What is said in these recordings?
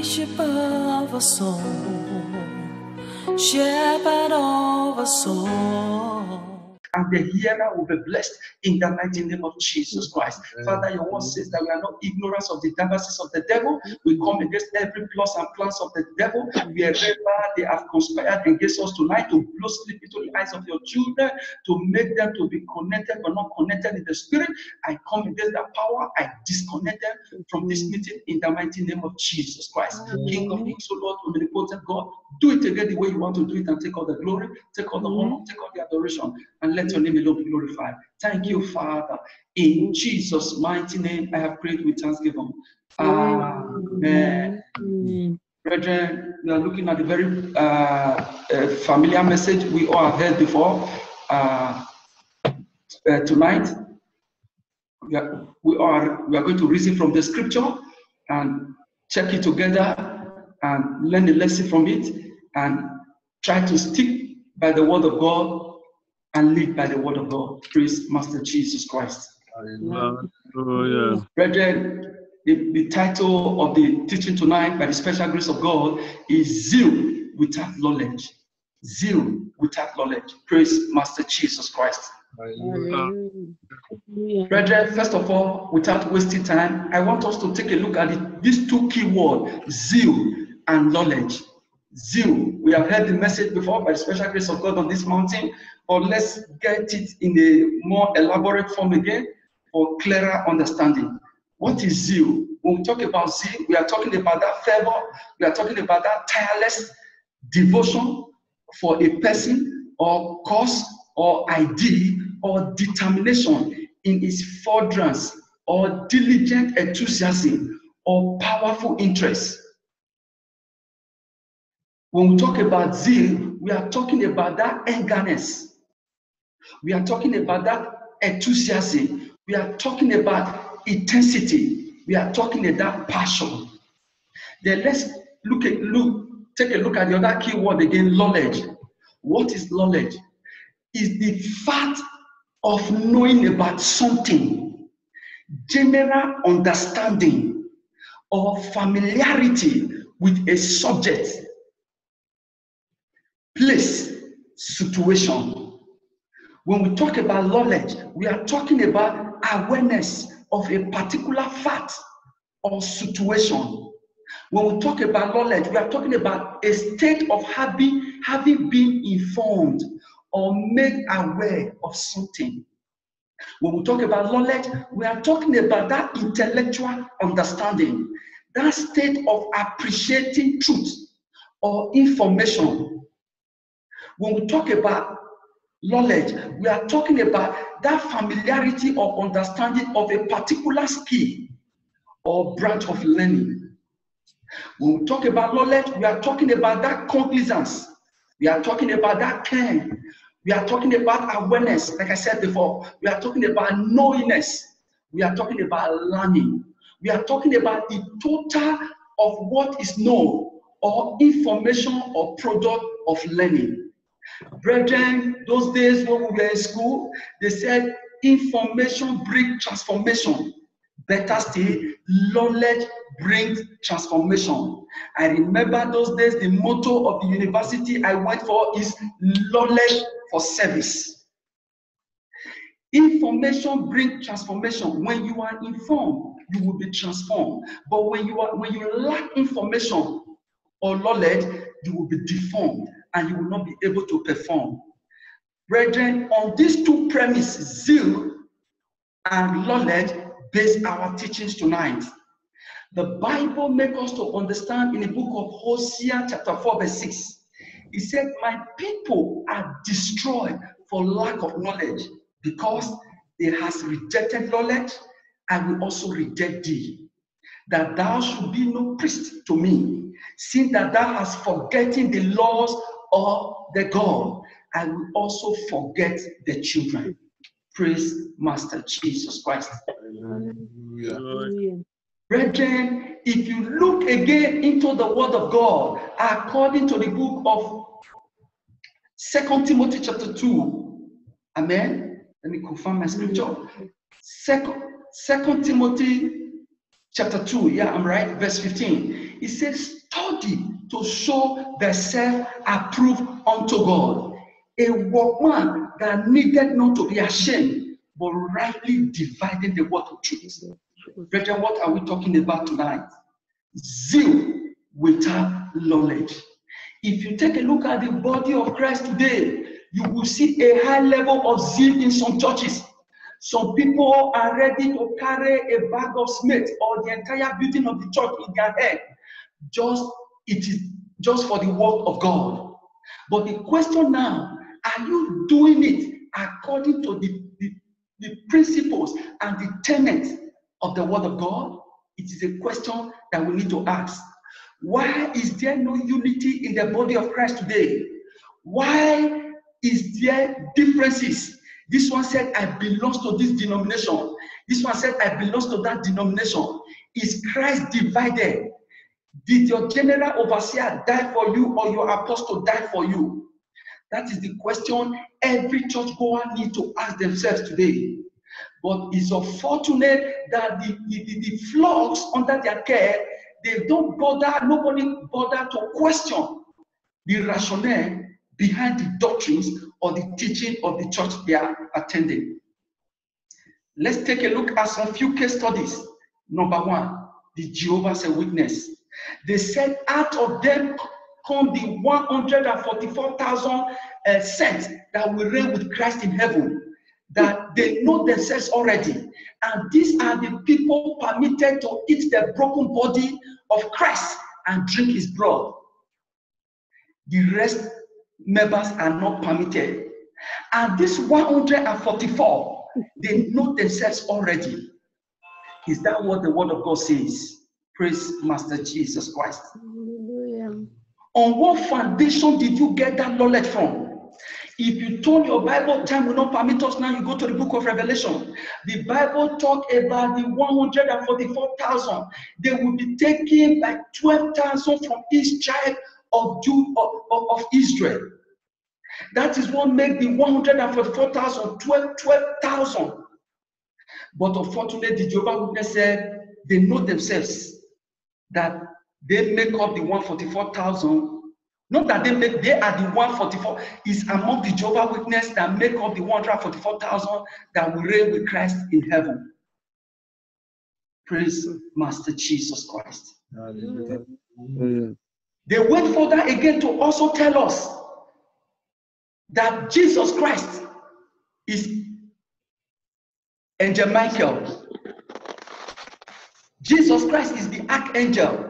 shepherd of a soul, shepherd of a soul. And the hearer will be blessed in the mighty name of Jesus Christ. Father, your word says that we are not ignorant of the devices of the devil. We come against every plot and plans of the devil. Wherever they have conspired against us tonight to blow sleep into the eyes of your children, to make them to be connected but not connected in the spirit, I come against that power. I disconnect them from this meeting in the mighty name of Jesus Christ. King of kings, O Lord, omnipotent God, do it again the way you want to do it and take all the glory, take all the honor, take all the adoration, and let your name alone be glorified. Thank you, Father. In Jesus' mighty name, I have prayed with thanksgiving. Amen. Brethren, we are looking at a very familiar message we all have heard before. Tonight, we are going to reason from the scripture and check it together and learn a lesson from it and try to stick by the word of God and live by the word of God. Praise Master Jesus Christ. Hallelujah. Brethren, the title of the teaching tonight, by the special grace of God, is Zeal Without Knowledge. Zeal without knowledge. Praise Master Jesus Christ. Brethren, first of all, without wasting time, I want us to take a look at these two key words, zeal and knowledge. Zeal. We have heard the message before by the special grace of God on this mountain, but let's get it in a more elaborate form again for clearer understanding. What is zeal? When we talk about zeal, we are talking about that fervor, we are talking about that tireless devotion for a person or cause or idea or determination in its furtherance or diligent enthusiasm or powerful interest. When we talk about zeal, we are talking about that eagerness. We are talking about that enthusiasm. We are talking about intensity. We are talking about passion. Then let's take a look at the other key word again, knowledge. What is knowledge? Is the fact of knowing about something, general understanding or familiarity with a subject, place, situation. When we talk about knowledge, we are talking about awareness of a particular fact or situation. When we talk about knowledge, we are talking about a state of having been informed or made aware of something. When we talk about knowledge, we are talking about that intellectual understanding, that state of appreciating truth or information. When we talk about knowledge, we are talking about that familiarity or understanding of a particular skill or branch of learning. When we talk about knowledge, we are talking about that cognizance. We are talking about that care. We are talking about awareness, like I said before. We are talking about knowingness. We are talking about learning. We are talking about the total of what is known or information or product of learning. Brethren, those days when we were in school, they said information brings transformation. Better still, knowledge brings transformation. I remember those days, the motto of the university I went for is knowledge for service. Information brings transformation. When you are informed, you will be transformed. But when you lack information or knowledge, you will be deformed and you will not be able to perform. Brethren, on these two premises, zeal and knowledge, base our teachings tonight. The Bible makes us to understand in the book of Hosea chapter 4 verse 6. It said, my people are destroyed for lack of knowledge, because they has rejected knowledge, I will also reject thee, that thou should be no priest to me, seeing that thou hast forgotten the laws of the God, I will also forget the children. Praise Master Jesus Christ. Hallelujah. Brethren, if you look again into the word of God, according to the book of 2 Timothy chapter 2, amen. Let me confirm my scripture. 2 Timothy chapter 2, yeah, I'm right, verse 15. It says, study to show thyself approved unto God. A workman that needed not to be ashamed, but rightly dividing the word of truth. Brethren, what are we talking about tonight? Zeal without knowledge. If you take a look at the body of Christ today, you will see a high level of zeal in some churches. Some people are ready to carry a bag of cement or the entire building of the church in their head. It is just for the work of God. But the question now, are you doing it according to the principles and the tenets of the word of God? It is a question that we need to ask. Why is there no unity in the body of Christ today? Why is there differences? This one said, I belong to this denomination. This one said, I belong to that denomination. Is Christ divided? Did your general overseer die for you or your apostle die for you? That is the question every church goer needs to ask themselves today. But it's unfortunate that the flocks under their care, they don't bother, nobody bother to question the rationale behind the doctrines or the teaching of the church they are attending. Let's take a look at some few case studies. Number one, the Jehovah's Witness. They said out of them come the 144,000 saints that will reign with Christ in heaven, that they know themselves already. And these are the people permitted to eat the broken body of Christ and drink his blood. The rest members are not permitted. And this 144, they know themselves already. Is that what the word of God says? Praise Master Jesus Christ. Hallelujah. On what foundation did you get that knowledge from? If you turn your Bible, time will not permit us now, you go to the book of Revelation. The Bible talk about the 144,000. They will be taken by 12,000 from each tribe of Israel. That is what makes the 144,000 12,000. But unfortunately, the Jehovah's Witness said they know themselves that they make up the 144,000. Not that they are the 144. It's among the Jehovah's Witness that make up the 144,000 that will reign with Christ in heaven. Praise Master Jesus Christ. They went further again to also tell us that Jesus Christ is Angel Michael. Jesus Christ is the archangel,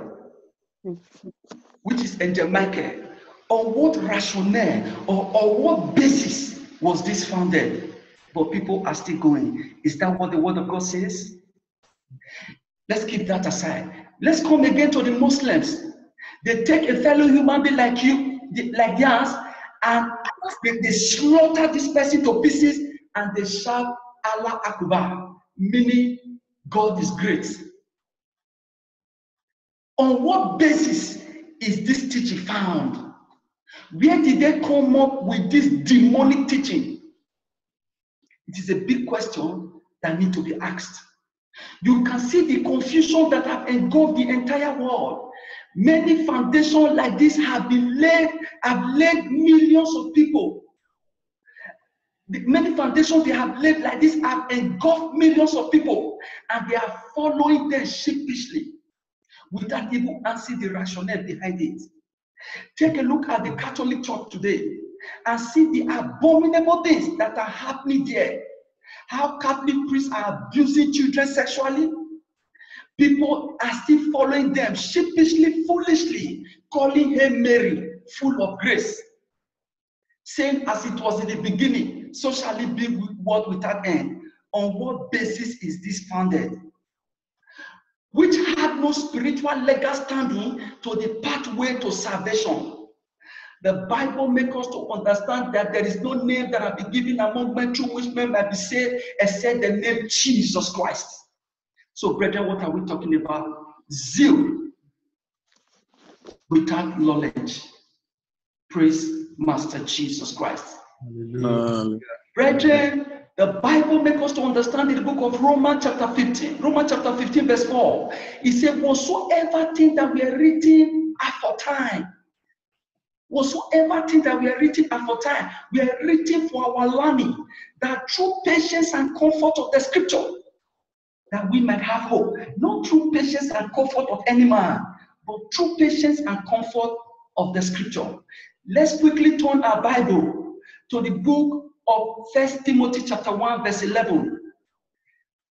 which is Angel Michael. On what rationale or what basis was this founded? But people are still going. Is that what the word of God says? Let's keep that aside. Let's come again to the Muslims. They take a fellow human being like you, like theirs, and they slaughter this person to pieces and they shout Allah Akbar, meaning God is great. On what basis is this teaching found? Where did they come up with this demonic teaching? It is a big question that needs to be asked. You can see the confusion that have engulfed the entire world. Many foundations like this have led millions of people. Many foundations they have laid like this have engulfed millions of people, and they are following them sheepishly without even answering the rationale behind it. Take a look at the Catholic Church today and see the abominable things that are happening there. How Catholic priests are abusing children sexually. People are still following them sheepishly, foolishly, calling her Mary, full of grace. Same as it was in the beginning, so shall it be with world without end. On what basis is this founded? Which had no spiritual legal standing to the pathway to salvation. The Bible makes us to understand that there is no name that has been given among men through which men might be saved except the name Jesus Christ. So, brethren, what are we talking about? Zeal without knowledge. Praise Master Jesus Christ. Hallelujah. Brethren, The Bible makes us to understand in the book of Romans chapter 15, Romans chapter 15 verse 4. It said, whatsoever thing that we are reading aforetime, whatsoever thing that we are reading aforetime, we are reading for our learning, that through patience and comfort of the scripture, that we might have hope. Not through patience and comfort of any man, but through patience and comfort of the scripture. Let's quickly turn our Bible to the book of 1 Timothy chapter 1 verse 11.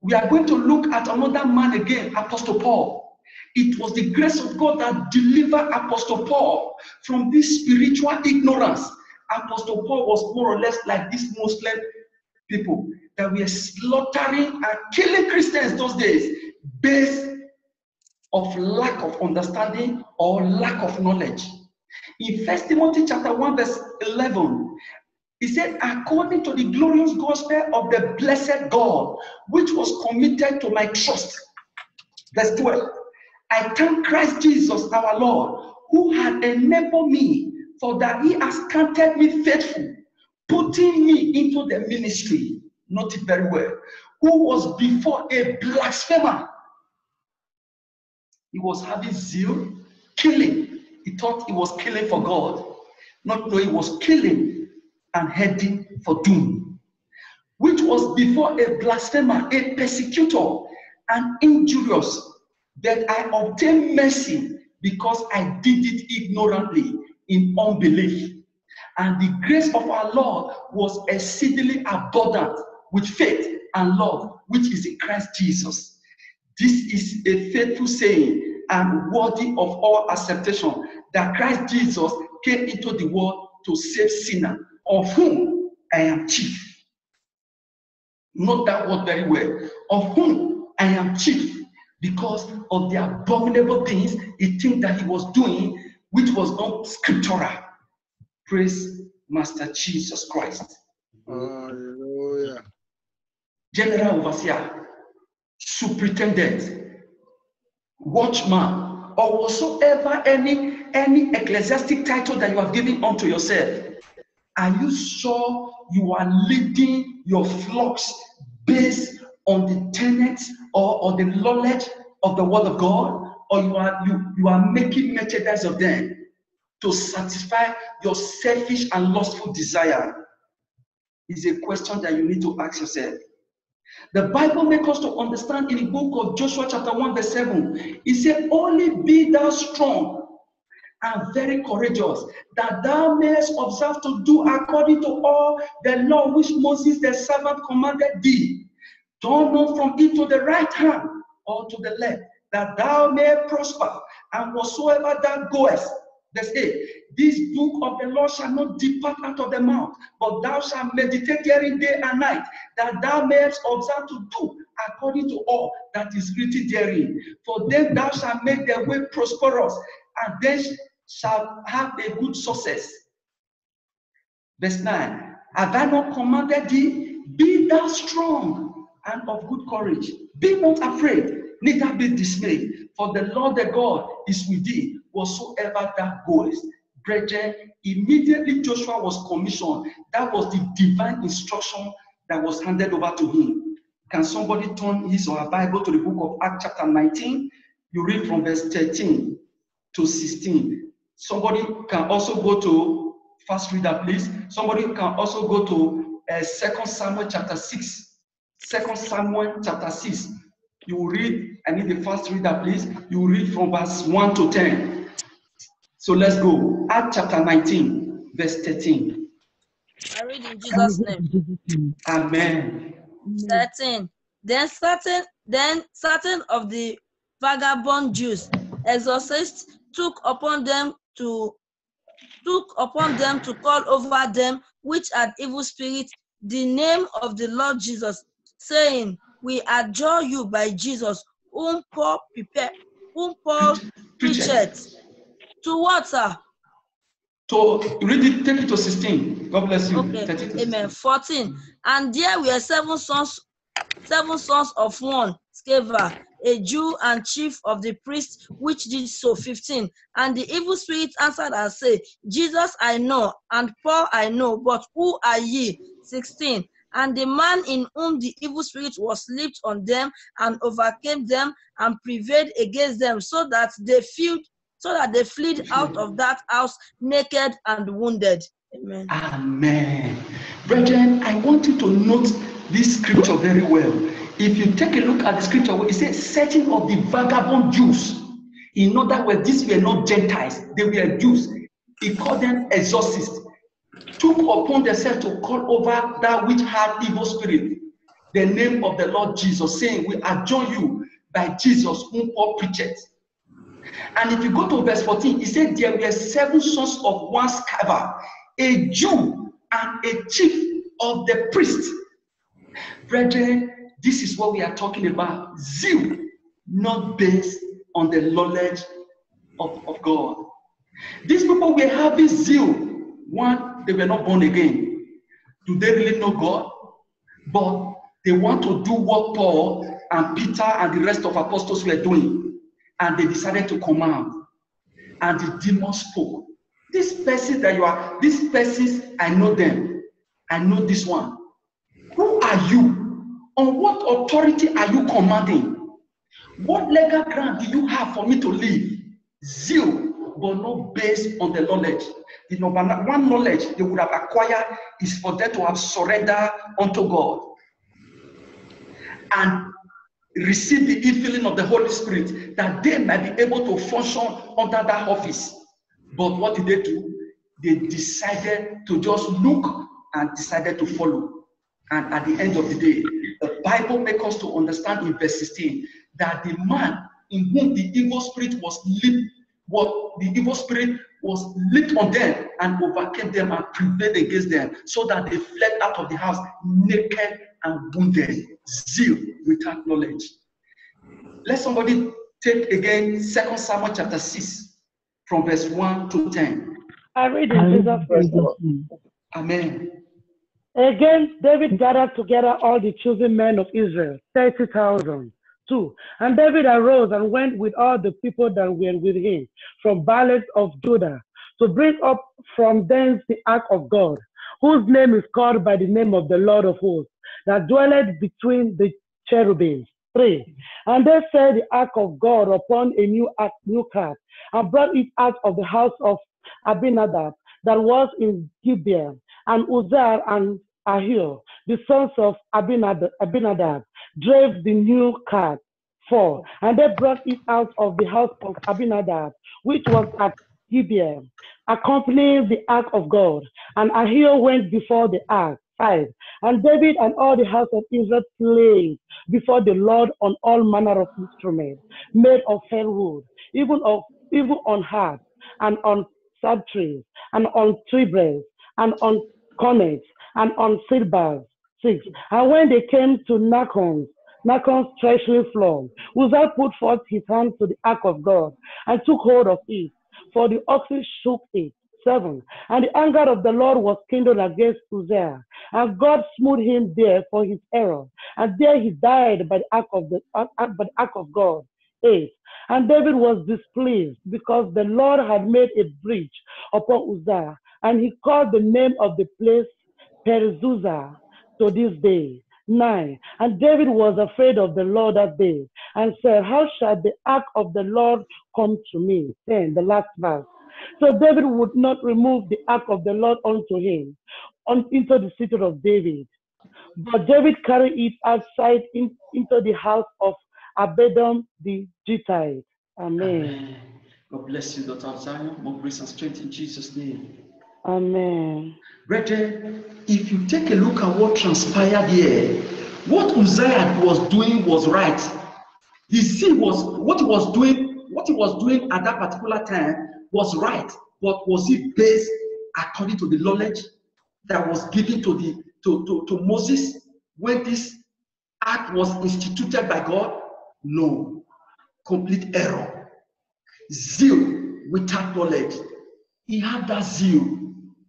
We are going to look at another man again, Apostle Paul. It was the grace of God that delivered Apostle Paul from this spiritual ignorance. Apostle Paul was more or less like these Muslim people that were slaughtering and killing Christians those days based of lack of understanding or lack of knowledge. In 1 Timothy chapter 1 verse 11, he said, according to the glorious gospel of the blessed God, which was committed to my trust. Verse 12, I thank Christ Jesus our Lord, who had enabled me, for that he has counted me faithful, putting me into the ministry. Note it very well. Who was before a blasphemer. He was having zeal, killing. He thought he was killing for God. Not knowing he was killing and heading for doom. Which was before a blasphemer, a persecutor, and injurious, that I obtained mercy because I did it ignorantly in unbelief. And the grace of our Lord was exceedingly abundant with faith and love, which is in Christ Jesus. This is a faithful saying and worthy of all acceptation, that Christ Jesus came into the world to save sinners, of whom I am chief. Note that word very well. Of whom I am chief, because of the abominable things he think that he was doing, which was not scriptural. Praise Master Jesus Christ. Hallelujah. General overseer, superintendent, watchman, or whatsoever any ecclesiastic title that you have given unto yourself. Are you sure you are leading your flocks based on the tenets or the knowledge of the word of God, or you are making merchandise of them to satisfy your selfish and lustful desire? Is a question that you need to ask yourself. The Bible makes us to understand in the book of Joshua chapter 1 verse 7, it said, only be thou strong and very courageous, that thou mayest observe to do according to all the law which Moses the servant commanded thee. Turn not from it to the right hand or to the left, that thou mayest prosper, and whatsoever thou goest. Verse 8, this book of the law shall not depart out of the mouth, but thou shalt meditate therein day and night, that thou mayest observe to do according to all that is written therein. For then thou shalt make their way prosperous, and then shall have a good success. Verse 9, have I not commanded thee? Be thou strong and of good courage. Be not afraid, neither be dismayed, for the Lord the God is with thee, whatsoever thou goest. Brethren, immediately Joshua was commissioned. That was the divine instruction that was handed over to him. Can somebody turn his or her Bible to the book of Acts chapter 19? You read from verse 13 to 16. Somebody can also go to, first reader please. Somebody can also go to 2 Samuel chapter 6. 2 Samuel chapter 6. You will read, I need the first reader please. You will read from verse 1 to 10. So let's go. Acts chapter 19, verse 13. I read in Jesus' name. Amen. 13. Then certain of the vagabond Jews, exorcists, took upon them to call over them which had evil spirits the name of the Lord Jesus, saying, we adjure you by Jesus, whom Paul preacheth. To what, sir? To read it, take it to 16. God bless you. Okay. Amen. 14. And there were seven sons of one, Sceva, a Jew and chief of the priests, which did so. 15. And the evil spirit answered and said, Jesus I know, and Paul I know, but who are ye? 16. And the man in whom the evil spirit was leaped on them and overcame them and prevailed against them, so that they fled out of that house naked and wounded. Amen. Amen. Brethren, I want you to note this scripture very well. If you take a look at the scripture, it says, setting of the vagabond Jews. In other words, these were not Gentiles, they were Jews. He called them exorcists. Took upon themselves to call over that which had evil spirit the name of the Lord Jesus, saying, we adjure you by Jesus whom Paul preached. And if you go to verse 14, he said, there were 7 sons of one Sceva, a Jew and a chief of the priest. Brethren, this is what we are talking about. Zeal, not based on the knowledge of God. These people were having zeal. One, they were not born again. Do they really know God? But they want to do what Paul and Peter and the rest of apostles were doing. And they decided to command. And the demon spoke. These persons that you are, these persons, I know them. I know this one. Who are you? On what authority are you commanding? What legal ground do you have for me to live? Zeal, but not based on the knowledge. The number one knowledge they would have acquired is for them to have surrendered unto God and receive the infilling of the Holy Spirit, that they might be able to function under that office. But what did they do? They decided to just look and decided to follow. And at the end of the day, the Bible makes us to understand in verse 16 that the man in whom the evil spirit was leaped on them and overcame them and prevailed against them, so that they fled out of the house naked and wounded. Zeal without knowledge. Let somebody take again 2 Samuel chapter 6 from verse 1 to 10. I read in Jesus' name. Amen. Again, David gathered together all the chosen men of Israel, 30,000. 2. And David arose and went with all the people that were with him from Baalah of Judah to bring up from thence the ark of God, whose name is called by the name of the Lord of hosts, that dwelleth between the cherubims. 3. And they set the ark of God upon a new cart, and brought it out of the house of Abinadab that was in Gibeah, and Uzzah and Ahio, the sons of Abinadab, drave the new cart. 4. And they brought it out of the house of Abinadab, which was at Gibeah, accompanying the ark of God. And Ahio went before the ark. 5. And David and all the house of Israel played before the Lord on all manner of instruments made of fir wood, even on harps, and on psalteries, and on tabors, and on cornets, and on cymbals. 6. And when they came to Nachon's threshing floor, Uzzah put forth his hand to the ark of God and took hold of it, for the oxen shook it. 7. And the anger of the Lord was kindled against Uzzah, and God smote him there for his error, and there he died by the ark of God. 8. And David was displeased because the Lord had made a breach upon Uzzah, and he called the name of the place Perizuzah to this day. 9. And David was afraid of the Lord that day, and said, how shall the ark of the Lord come to me? 10, the last verse. So David would not remove the ark of the Lord unto him, into the city of David. But David carried it outside into the house of Abedom the Gittite. Amen. Amen. God bless you, Dr. Zion. More grace and strength in Jesus' name. Amen. Brethren, if you take a look at what transpired here, what Uzziah was doing was right. His sin was what he was doing at that particular time was right, but was it based according to the knowledge that was given to Moses when this act was instituted by God? No. Complete error. Zeal without knowledge. He had that zeal.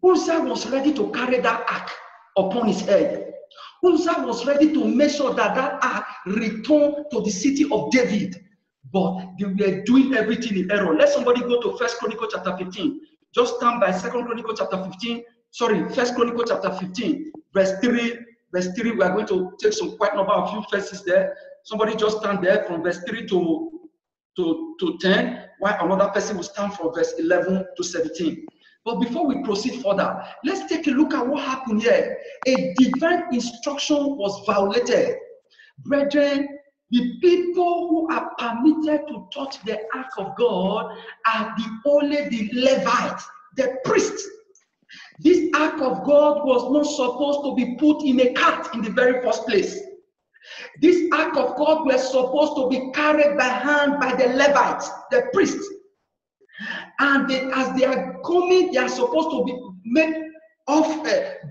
Uzzah was ready to carry that ark upon his head. Uzzah was ready to make sure that that ark returned to the city of David. But they were doing everything in error. Let somebody go to 1 Chronicles chapter 15. Just stand by 2 Chronicles chapter 15. Sorry, 1 Chronicles chapter 15, verse 3 verse 3. We are going to take some quite number of few verses there. Somebody just stand there from verse 3 to 10, while another person will stand from verse 11 to 17. But before we proceed further, let's take a look at what happened here. A divine instruction was violated. Brethren, the people who are permitted to touch the ark of God are only the Levites, the priests. This ark of God was not supposed to be put in a cart in the very first place. This ark of God was supposed to be carried by hand by the Levites, the priests. And as they are coming, they are supposed to be make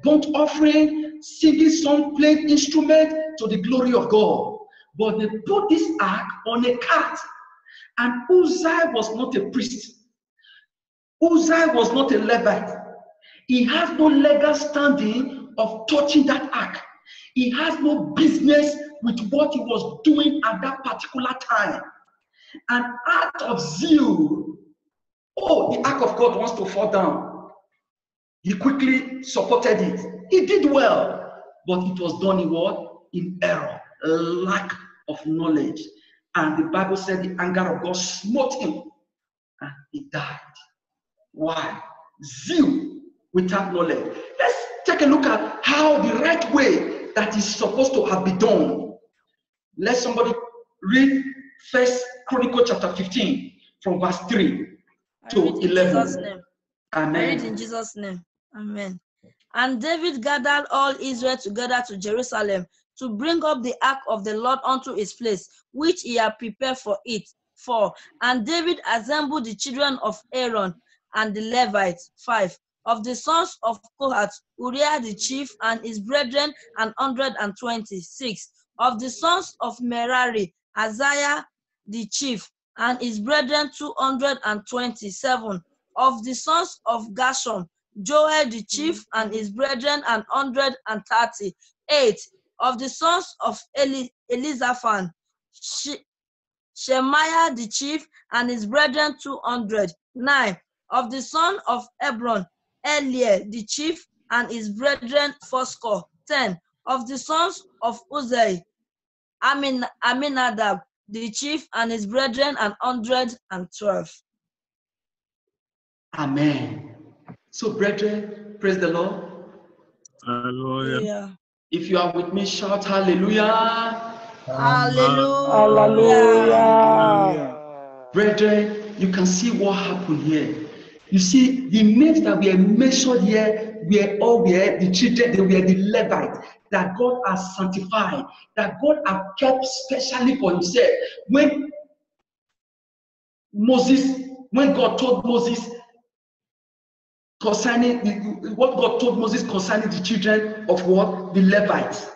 burnt offering, singing song, playing instrument to the glory of God. But they put this ark on a cart, and Uzziah was not a priest. Uzziah was not a Levite. He has no legal standing of touching that ark. He has no business with what he was doing at that particular time. And out of zeal, the ark of God wants to fall down. He quickly supported it. He did well, but it was done in what? In error, lack of knowledge. And the Bible said the anger of God smote him and he died. Why? Zeal without knowledge. Let's take a look at how the right way that is supposed to have been done. Let somebody read 1 Chronicles chapter 15 from verse 3 to 11. Amen. I read in Jesus' name. Amen. And David gathered all Israel together to Jerusalem to bring up the ark of the Lord unto its place, which he had prepared for it. And David assembled the children of Aaron and the Levites. 5. Of the sons of Kohath, Uriah the chief and his brethren, 120. 6. Of the sons of Merari, Isaiah the chief and his brethren, 227. Of the sons of Gershom, Joel the chief and his brethren, 130. 8. Of the sons of Elizaphan, Shemaiah the chief and his brethren, 200. 9. Of the son of Hebron, Eliel the chief and his brethren, 80. 10. Of the sons of Uzziah, Aminadab the chief and his brethren, 112. Amen. So, brethren, praise the Lord. Hallelujah. Yeah. If you are with me, shout hallelujah. Hallelujah. Hallelujah. Brethren, you can see what happened here. You see, the names that were mentioned here were the children, they were the Levites that God has sanctified, that God has kept specially for himself. When God told Moses concerning what God told Moses concerning the children of what? The Levites.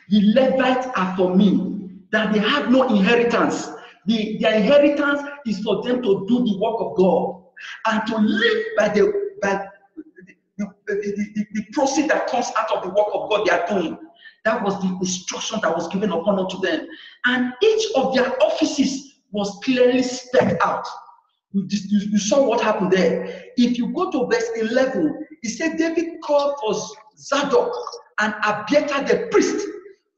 The Levites are for me, that they have no inheritance. Their inheritance is for them to do the work of God and to live by the proceed that comes out of the work of God they are doing. That was the instruction that was given upon unto them. And each of their offices was clearly spelled out. You saw what happened there. If you go to verse 11, it said David called for Zadok and Abiathar the priest,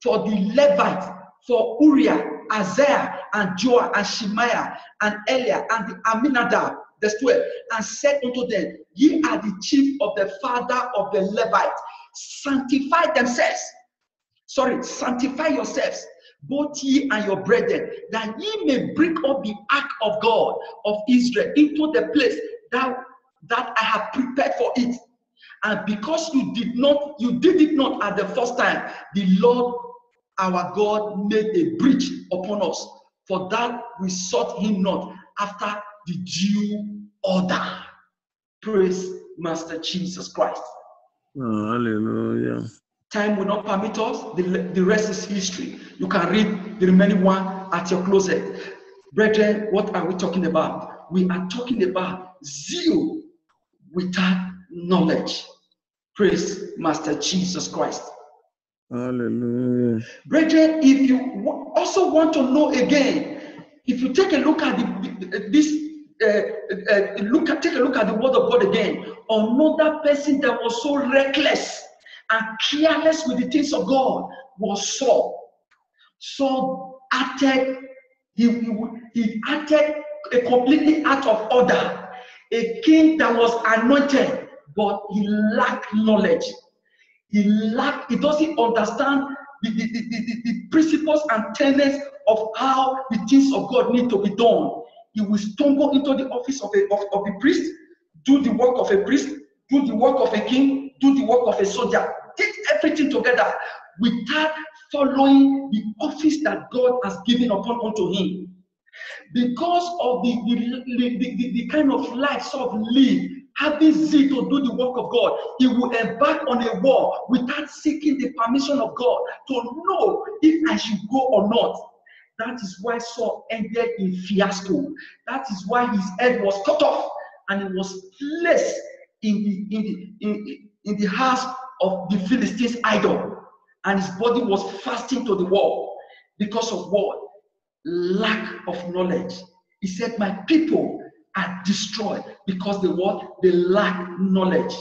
for the Levites, for Uriah, Isaiah, and Joah, and Shemaiah, and Eliah, and the Aminadab, verse 12, and said unto them, ye are the chief of the father of the Levites. Sanctify yourselves, both ye and your brethren, that ye may bring up the ark of God of Israel into the place that I have prepared for it. And because you did it not at the first time, the Lord our God made a breach upon us, for that we sought him not after the due order. Praise Master Jesus Christ. Oh, hallelujah. Time will not permit us. The rest is history. You can read the remaining one at your closet. Brethren, what are we talking about? We are talking about zeal without knowledge. Praise Master Jesus Christ. Hallelujah. Brethren, if you also want to know again, if you take a look at take a look at the word of God again, another person that was so reckless and careless with the things of God was Saul. Saul acted, he acted a completely out of order. A king that was anointed, but he lacked knowledge. He doesn't understand the principles and tenets of how the things of God need to be done. He will stumble into the office of a priest, do the work of a priest, do the work of a king, do the work of a soldier, did everything together without following the office that God has given unto him. Because of the kind of life Saul lived, having zeal to do the work of God, he will embark on a war without seeking the permission of God to know if I should go or not. That is why Saul ended in fiasco. That is why his head was cut off and he was placed in the house of the Philistines' idol, and his body was fasting to the wall because of what? Lack of knowledge. He said, my people are destroyed because they lack knowledge.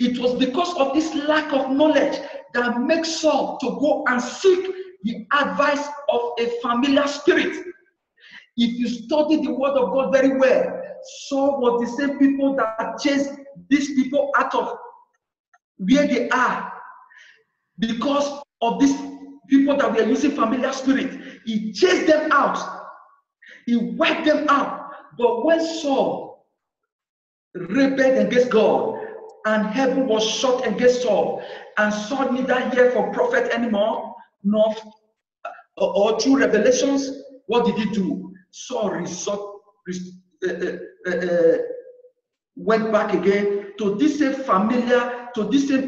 It was because of this lack of knowledge that makes Saul to go and seek the advice of a familiar spirit. If you study the word of God very well, Saul was the same people that chased these people out of where they are. Because of these people that were using familiar spirit, he chased them out. He wiped them out. But when Saul rebelled against God, and heaven was shut against Saul, and Saul neither hear from prophet anymore, nor or through revelations, what did he do? Saul went back again to this same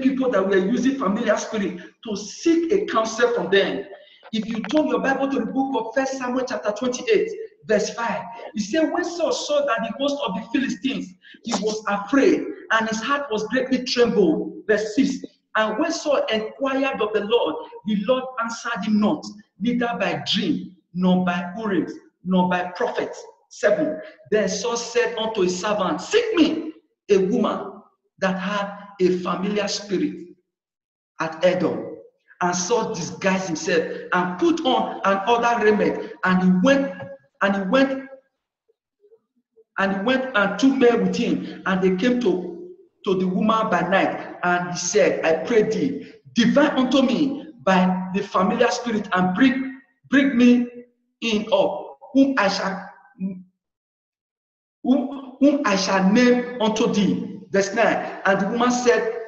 people that were using familiar spirit to seek a counsel from them. If you turn your Bible to the book of 1 Samuel chapter 28, verse 5, he said, when Saul saw that the host of the Philistines, he was afraid, and his heart was greatly trembled. Verse 6, and when Saul inquired of the Lord answered him not, neither by dream, nor by Urim, nor by prophets. 7, then Saul said unto his servant, seek me a woman that had a familiar spirit at Edom. And Saul disguised himself and put on an other raiment, and he went and took men with him, and they came to the woman by night, and he said, I pray thee, divine unto me by the familiar spirit, and bring me in up, whom I shall name unto thee. Verse 9, and the woman said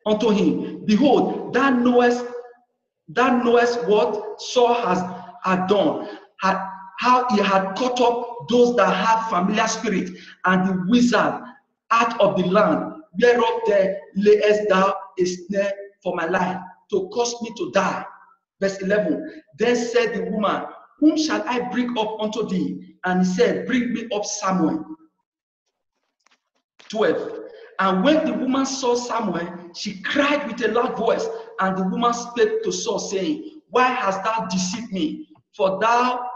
unto him, behold, thou knowest what Saul had done, how he had caught up those that have familiar spirit, and the wizard out of the land, whereof there layest thou a snare for my life, to cause me to die. Verse 11, then said the woman, whom shall I bring up unto thee? And he said, bring me up Samuel. 12, and when the woman saw Samuel, she cried with a loud voice, and the woman spake to Saul, saying, why hast thou deceived me? For thou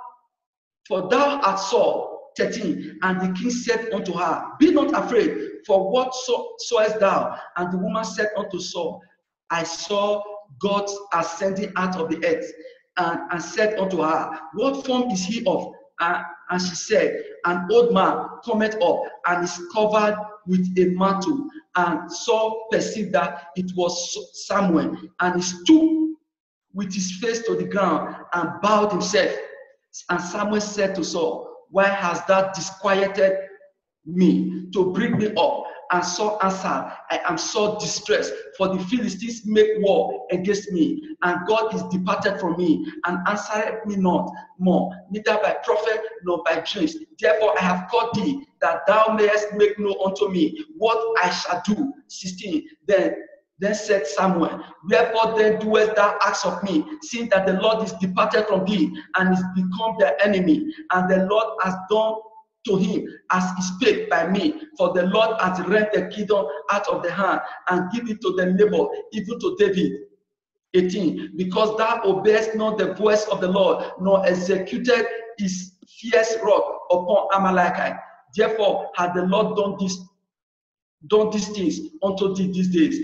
art Saul. 13, and the king said unto her, be not afraid, for what sawest thou? And the woman said unto Saul, I saw God ascending out of the earth, and said unto her, what form is he of? And she said, an old man cometh up, and is covered with a mantle. And Saul perceived that it was Samuel, and he stood with his face to the ground and bowed himself. And Samuel said to Saul, why hast thou disquieted me to bring me up? And Saul answered, I am so distressed, for the Philistines make war against me, and God is departed from me, and answered me not more, neither by prophet nor by dreams. Therefore I have called thee, that thou mayest make known unto me what I shall do. 16, then said Samuel, wherefore then doest thou ask of me, seeing that the Lord is departed from thee, and is become their enemy, and the Lord has done to him as he spake by me, for the Lord has rent the kingdom out of the hand, and give it to the neighbor, even to David. 18, because thou obeyest not the voice of the Lord, nor executed his fierce wrath upon Amalekite. Therefore had the Lord done these things unto thee these days.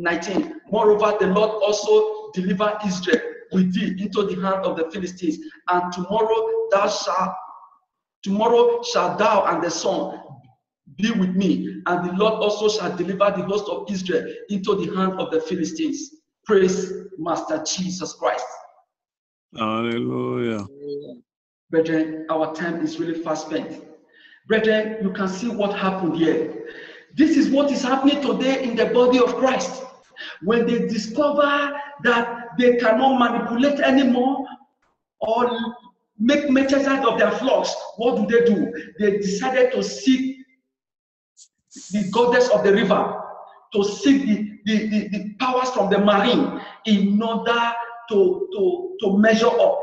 19. Moreover, the Lord also deliver Israel with thee into the hand of the Philistines, and tomorrow shalt thou and the sun be with me, and the Lord also shall deliver the host of Israel into the hand of the Philistines. Praise Master Jesus Christ. Hallelujah. Brethren, our time is really fast spent. Brethren, you can see what happened here. This is what is happening today in the body of Christ. When they discover that they cannot manipulate anymore or make merchandise of their flocks, what do? They decided to seek the goddess of the river, to seek the powers from the marine in order to measure up,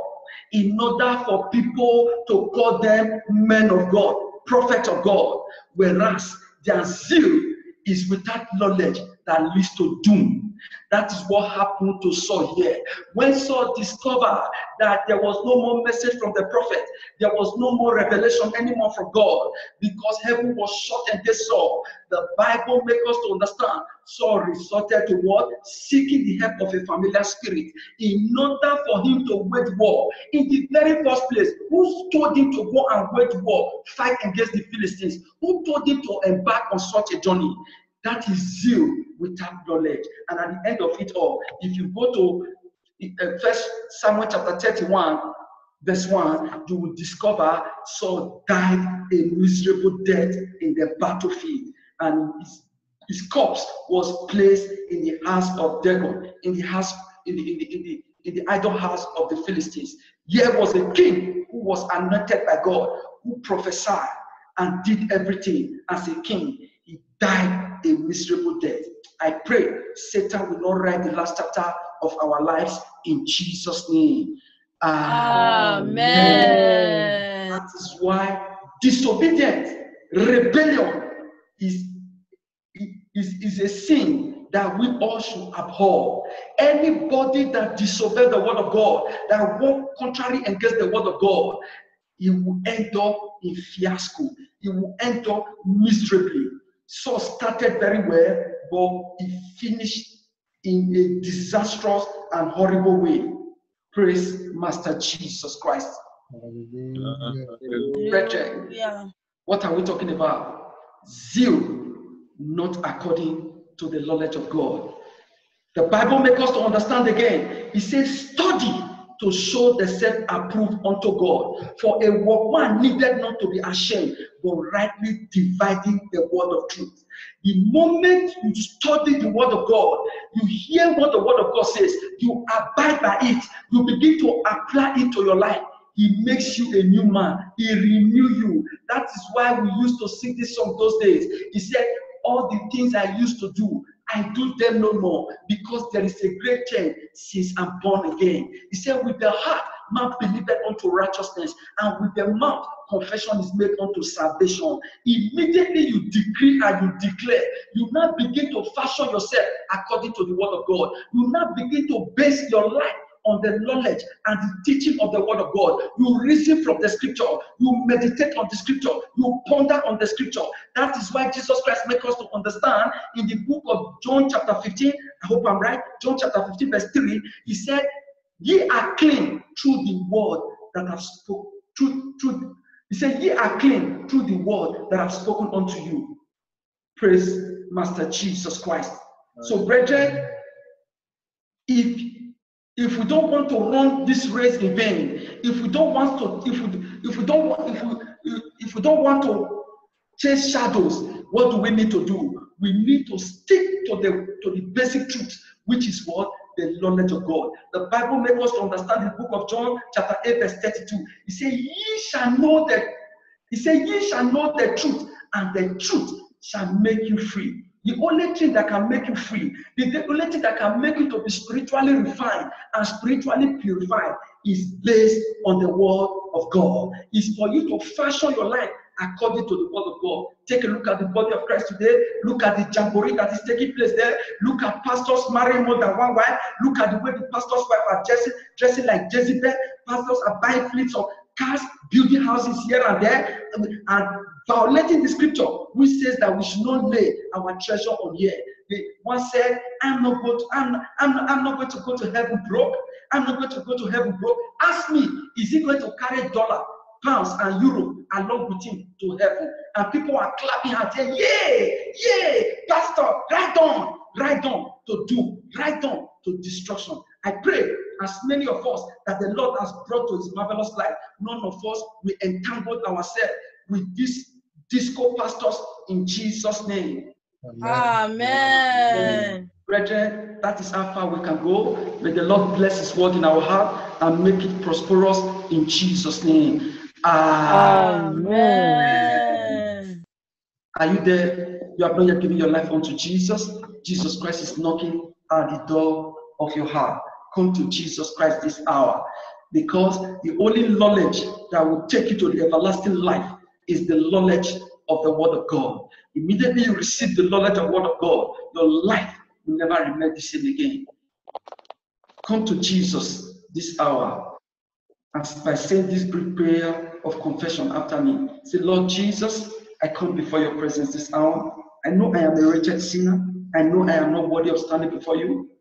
in order for people to call them men of God, prophet of God, whereas their zeal is without knowledge that leads to doom. That is what happened to Saul here. When Saul discovered that there was no more message from the prophet, there was no more revelation anymore from God, because heaven was shut against Saul, the Bible makes us to understand Saul resorted to what? Seeking the help of a familiar spirit in order for him to wage war. In the very first place, who told him to go and wage war, fight against the Philistines? Who told him to embark on such a journey? That is zeal without knowledge. And at the end of it all, if you go to 1 Samuel chapter 31, verse 1, you will discover Saul died a miserable death in the battlefield, and his corpse was placed in the house of Dagon, in the idol house of the Philistines. Here was a king who was anointed by God, who prophesied and did everything as a king. He died a miserable death. I pray Satan will not write the last chapter of our lives in Jesus' name. Amen. That is why disobedience, rebellion is a sin that we all should abhor. Anybody that disobeys the word of God, that walk contrary against the word of God, he will end up in fiasco. He will end up miserably. Saul started very well, but he finished in a disastrous and horrible way. Praise Master Jesus Christ. Brethren, what are we talking about? Zeal, not according to the knowledge of God. The Bible makes us to understand again. It says, study to show themselves approved unto God, for a workman needed not to be ashamed, but rightly dividing the word of truth. The moment you study the word of God, you hear what the word of God says, you abide by it, you begin to apply it to your life. He makes you a new man. He renews you. That is why we used to sing this song those days. He said, all the things I used to do, I do them no more, because there is a great change since I'm born again. He said, with the heart, man believeth unto righteousness, and with the mouth, confession is made unto salvation. Immediately you decree and you declare, you now begin to fashion yourself according to the word of God. You now begin to base your life on the knowledge and the teaching of the word of God. You reason from the scripture. You meditate on the scripture. You ponder on the scripture. That is why Jesus Christ makes us to understand in the book of John chapter 15, I hope I'm right, John chapter 15 verse 3, he said, ye are clean through the word that I've spoken. He said, ye are clean through the word that I've spoken unto you. Praise Master Jesus Christ. So brethren, if we don't want to run this race in vain, if we don't want to chase shadows, what do we need to do? We need to stick to the basic truth, which is what? The knowledge of God. The Bible makes us to understand the book of John, chapter 8, verse 32. He said, ye shall know the truth, and the truth shall make you free. The only thing that can make you free, the only thing that can make you to be spiritually refined and spiritually purified is based on the word of God. It's for you to fashion your life according to the word of God. Take a look at the body of Christ today. Look at the jamboree that is taking place there. Look at pastors marrying more than one wife. Look at the way the pastor's wife are dressing like Jezebel. Pastors are buying fleets of cars, building houses here and there, and violating the scripture, which says that we should not lay our treasure on here. One said, I'm not going to go to heaven broke. I'm not going to go to heaven broke. Ask me, is he going to carry dollar, pounds, and euro along with him to heaven? And people are clapping and saying, yeah, pastor, right on to do, right on to destruction. I pray as many of us that the Lord has brought to his marvelous life, none of us will entangle ourselves with these disco pastors in Jesus' name. Amen. Brethren, that is how far we can go. May the Lord bless his word in our heart and make it prosperous in Jesus' name. Amen. Are you there? You have not yet given your life unto Jesus. Jesus Christ is knocking at the door of your heart. Come to Jesus Christ this hour, because the only knowledge that will take you to the everlasting life is the knowledge of the word of God. Immediately you receive the knowledge of the word of God, your life will never remain the same again. Come to Jesus this hour, and by saying this brief prayer of confession after me, say, Lord Jesus, I come before your presence this hour. I know I am a wretched sinner. I know I am not worthy of standing before you.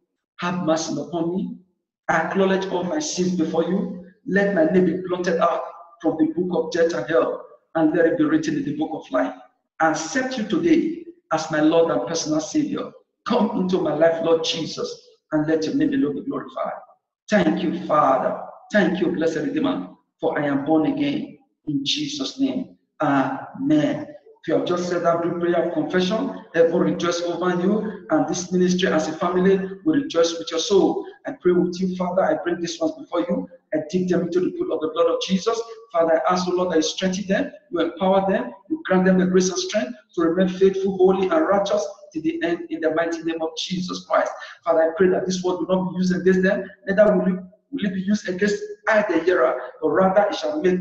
Have mercy upon me. I acknowledge all my sins before you. Let my name be blotted out from the book of death and hell, and let it be written in the book of life. I accept you today as my Lord and personal Savior. Come into my life, Lord Jesus, and let your name alone be glorified. Thank you, Father. Thank you, blessed Redeemer, for I am born again in Jesus' name. Amen. If you have just said that brief prayer of confession, heaven rejoice over you, and this ministry as a family will rejoice with your soul. I pray with you, Father. I bring these ones before you. I dip them into the pool of the blood of Jesus. Father, I ask the Lord that you strengthen them, you empower them, you grant them the grace and strength to remain faithful, holy, and righteous to the end in the mighty name of Jesus Christ. Father, I pray that this word will not be used against them, neither will it be used against either hearer, but rather it shall make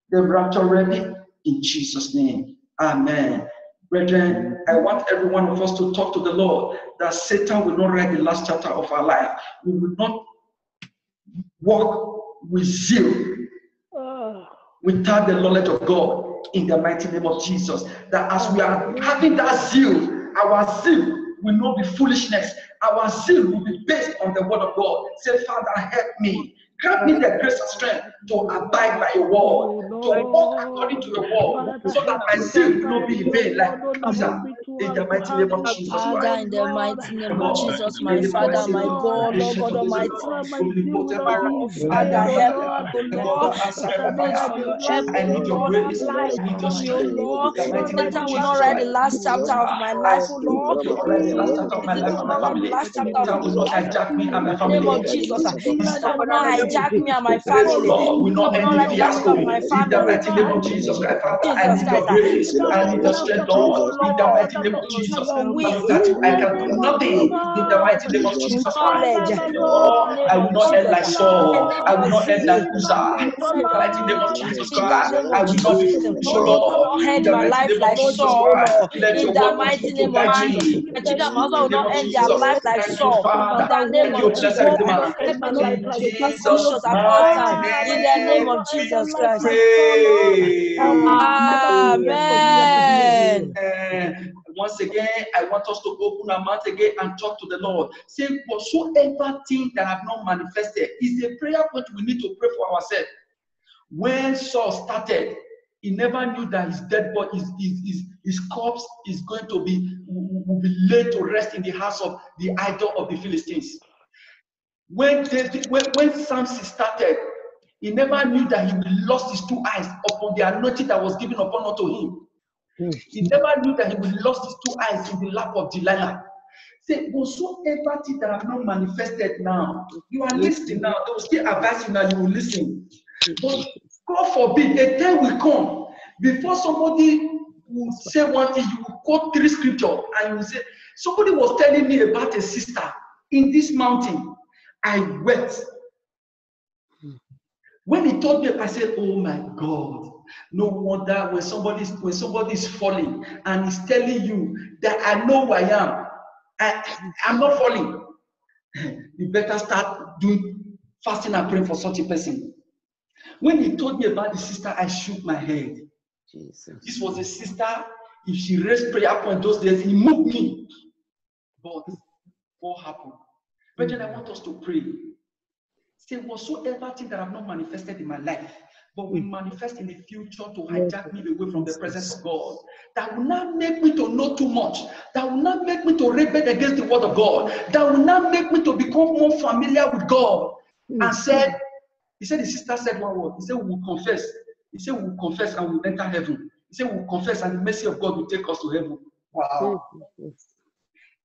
them rapture ready in Jesus' name. Amen. Brethren, I want every one of us to talk to the Lord that Satan will not write the last chapter of our life. We will not walk with zeal without the knowledge of God in the mighty name of Jesus. That as we are having that zeal, our zeal will not be foolishness. Our zeal will be based on the word of God. Say, Father, help me. Grant me the grace and strength to abide by your word, to walk according to your word, so that my zeal will not be in vain like Uzzah. In the mighty name of Jesus Father, Christ. in the mighty name of Jesus, my Father, my God, Lord God Almighty, Father, help me, Lord. I plead for your help, I need your Lord. grace. I Help need your me, oh strength. Lord. In the mighty name Satan of will Jesus not write the Christ. last chapter of my life, oh Lord. Will not write the last chapter of my life Satan and will my not write the family. last chapter of Satan my will not life. hijack me and my In the name family. of Jesus, Satan Satan will not hijack me and my Praise family. the Lord. Will Satan not will end not in write the last chapter fiasco. of my In the family. mighty name of Jesus Christ, Father, I Jesus need your Christ, grace. I need your strength, Lord. In the mighty name of Jesus. your But will, without you, I can do nothing. In the mighty name of Jesus Christ. knowledge. In Oh, the name I will of not end Jesus, like Saul. let I will your not end like zeal, Uzzah. let In the mighty name of your Jesus in the Christ, name I of will not be Jesus. foolish, oh May it Lord. not In end the my mighty life name of like Jesus Saul, Christ, Lord. let In your the word mighty continue to name of guide Jesus. me. My children, my husband In will the name not of end their Jesus. life like Thank you, Saul. In Father. the name Thank of you, Jesus. blessed Both Redeemer. let me to In become conscious Jesus' about mighty time. In the name name, of Jesus we Christ. pray. Amen. Once again, I want us to open our mouth again and talk to the Lord. Say, whatsoever thing that have not manifested is a prayer point we need to pray for ourselves. When Saul started, he never knew that his dead body, his corpse is going to will be laid to rest in the house of the idol of the Philistines. When Samson started, he never knew that he would lost his 2 eyes upon the anointing that was given upon unto him. He never knew that he would lost his 2 eyes in the lap of Delilah. Say, whatsoever thing that have not manifested now, you are listening now. They will still advise you now, you will listen. But God forbid, a time will come before somebody will say one thing, you will quote 3 scriptures, and you will say, somebody was telling me about a sister in this mountain. I wept. When he told me, I said, oh my God. No wonder when somebody is falling and is telling you that I know who I am, I'm not falling. You better start doing fasting and praying for such a person. When he told me about the sister, I shook my head. Jesus. This was a sister, if she raised prayer point those days, he moved me. But what happened? Brethren, I want us to pray. Say, whatsoever thing that have not manifested in my life, but will manifest in the future to hijack me away from the presence of God, that will not make me to know too much, that will not make me to rebel against the word of God, that will not make me to become more familiar with God. And said, he said, the sister said one word. He said, we will confess. He said, we will confess and we will enter heaven. He said, we will confess and the mercy of God will take us to heaven. Wow.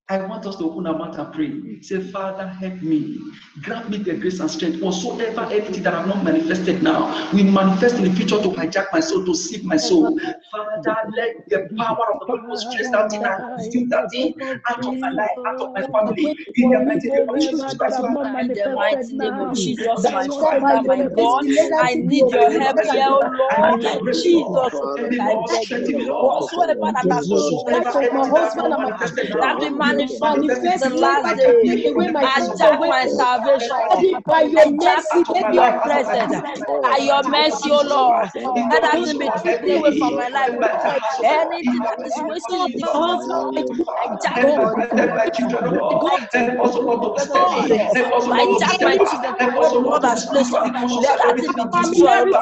I want us to open our mouth and pray. Say, Father, help me. Grant me the grace and strength. Whatsoever anything that I have not manifested now, we manifest in the future to hijack my soul, to seek my soul. Father, let the power of the Holy Ghost stress that thing and consume that thing out of my life, out of my family. In the mighty name of Jesus Christ. In the mighty name of Jesus, my Father, my God, I need your help here, oh Lord. Jesus, I beg you. Whatsoever that has manifested my husband and my that be manifest the last day, hijack my salvation, by your mercy, your presence, by your mercy, oh Lord. That doesn't be taken away from my life. Anything that is wasting the husband, hijack my children, hijack my children, what God has placed on me. Let that thing be destroyed.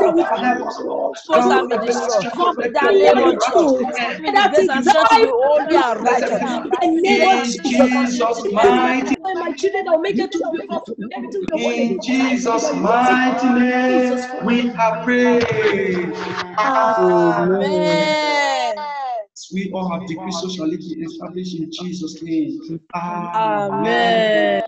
Supposed to be destroyed. In the name of Jesus, give me the grace and strength to be holy and righteous. In the name of Jesus' mighty my children will make it to be in Jesus' mighty name, we have prayed. Amen. We all have decreed, so shall it be established in Jesus' name. Amen.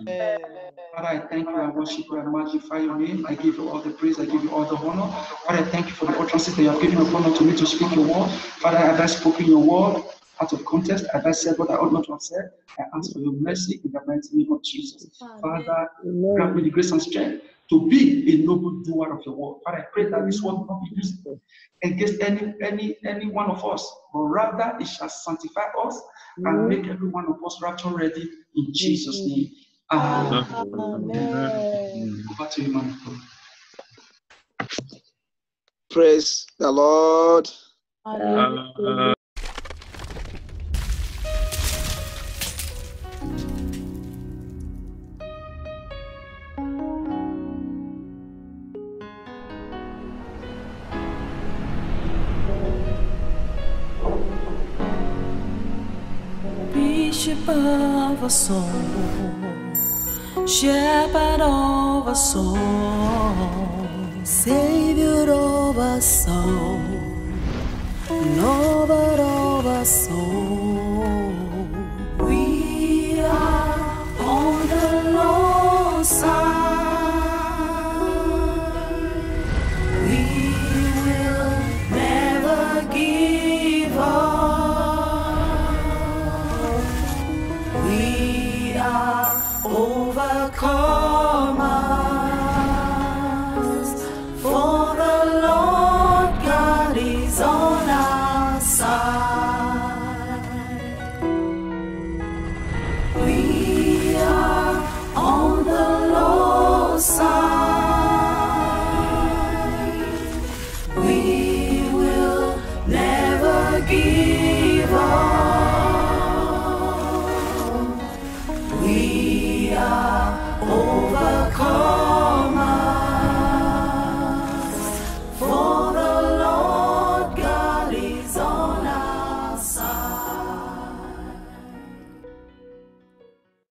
Father, I thank you, I worship you, I magnify your name. I give you all the praise, I give you all the honor. Father, I thank you for the utterances that you have given upon unto me to speak your word. Father, I have spoken your word out of context. I have said what I ought not to have said. I ask for your mercy in the mighty name of Jesus. Father, grant me the grace and strength to be a noble doer of your word. Father, I pray that this word will not be used against any one of us, but rather it shall sanctify us and make every one of us rapture ready in Jesus' name. Amen. Over to you, man. Praise the Lord. Bishop of our soul, shepherd of our soul, savior of our soul, lover of our soul. We are on the Lord's side. We will never give up. Overcomers, for the Lord God is on our side. We are on the Lord's side. We will never give